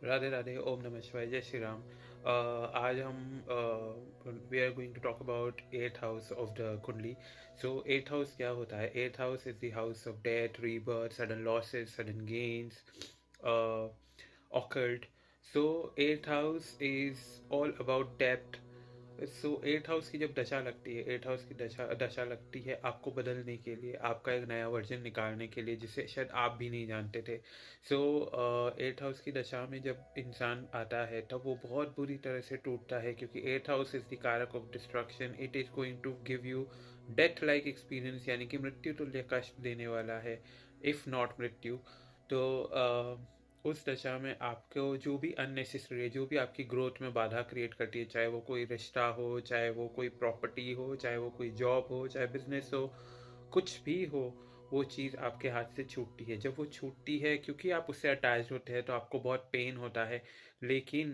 राधे राधे, ओम नमः शिवाय, जय श्री राम। आज हम we are going to talk about eighth house of the kundli. So eighth house क्या होता है? Eighth house is the house of death, rebirth, sudden losses, sudden gains, occult. So eighth house is all about depth. So eight house की जब दशा लगती है, eight house की दशा दशा लगती है आपको बदलने के लिए, आपका एक नया वर्जन निकालने के लिए जिसे शायद आप भी नहीं जानते थे। सो एट हाउस की दशा में जब इंसान आता है तब वो बहुत बुरी तरह से टूटता है, क्योंकि eight house is the karak of destruction. It is going to give you death like experience, यानी कि मृत्यु तुल्य कष्ट देने वाला है, इफ़ नॉट मृत्यु। तो उस दशा में आपको जो भी अननेसेसरी है, जो भी आपकी ग्रोथ में बाधा क्रिएट करती है, चाहे वो कोई रिश्ता हो, चाहे वो कोई प्रॉपर्टी हो, चाहे वो कोई जॉब हो, चाहे बिजनेस हो, कुछ भी हो, वो चीज़ आपके हाथ से छूटती है। जब वो छूटती है, क्योंकि आप उससे अटैच होते हैं, तो आपको बहुत पेन होता है। लेकिन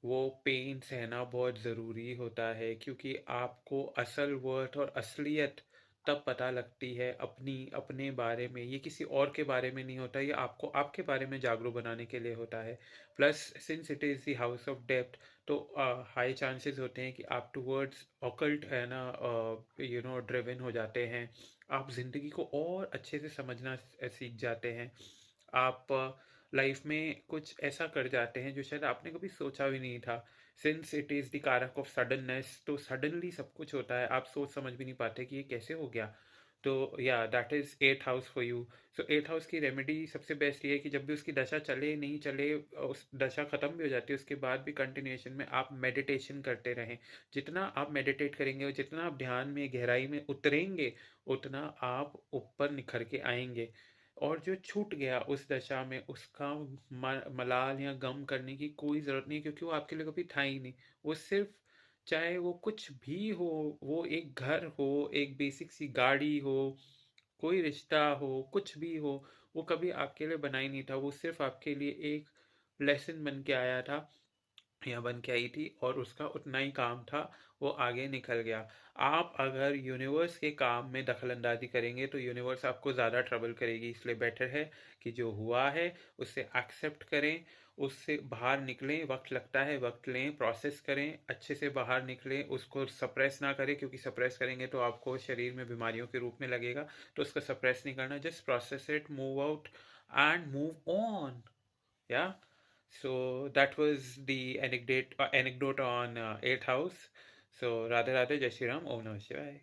वो पेन सहना बहुत ज़रूरी होता है, क्योंकि आपको असल वर्थ और असलियत तब पता लगती है अपनी अपने बारे में। ये किसी और के बारे में नहीं होता, ये आपको आपके बारे में जागरूक बनाने के लिए होता है। Plus since it is the house of depth, तो हाई चांसेस होते हैं कि आप टूवर्ड्स ऑकल्ट है ना, ड्रिवन हो जाते हैं। आप ज़िंदगी को और अच्छे से समझना सीख जाते हैं। आप लाइफ में कुछ ऐसा कर जाते हैं जो शायद आपने कभी सोचा भी नहीं था। Since it is the karak of suddenness, तो सडनली सब कुछ होता है, आप सोच समझ भी नहीं पाते कि ये कैसे हो गया। तो या that is eight house for you. So eight house की रेमेडी सबसे बेस्ट ये है कि जब भी उसकी दशा चले नहीं चले, उस दशा ख़त्म भी हो जाती है, उसके बाद भी कंटिन्यूएशन में आप मेडिटेशन करते रहें। जितना आप मेडिटेट करेंगे और जितना आप ध्यान में गहराई में उतरेंगे, उतना आप ऊपर निखर के आएंगे। और जो छूट गया उस दशा में, उसका मलाल या गम करने की कोई ज़रूरत नहीं, क्योंकि वो आपके लिए कभी था ही नहीं। वो सिर्फ, चाहे वो कुछ भी हो, वो एक घर हो, एक बेसिक सी गाड़ी हो, कोई रिश्ता हो, कुछ भी हो, वो कभी आपके लिए बना ही नहीं था। वो सिर्फ आपके लिए एक लेसन बन के आया था या बन के आई थी, और उसका उतना ही काम था, वो आगे निकल गया। आप अगर यूनिवर्स के काम में दखलंदाजी करेंगे तो यूनिवर्स आपको ज़्यादा ट्रबल करेगी। इसलिए बेटर है कि जो हुआ है उसे एक्सेप्ट करें, उससे बाहर निकलें। वक्त लगता है, वक्त लें, प्रोसेस करें, अच्छे से बाहर निकलें, उसको सप्रेस ना करें, क्योंकि सप्रेस करेंगे तो आपको शरीर में बीमारियों के रूप में लगेगा। तो उसका सप्रेस नहीं करना, just process it, move out and move on. Yeah. So that was the anecdote on eighth house. So Radhe Radhe, Jai Shri Ram, Om Namah Shivaya.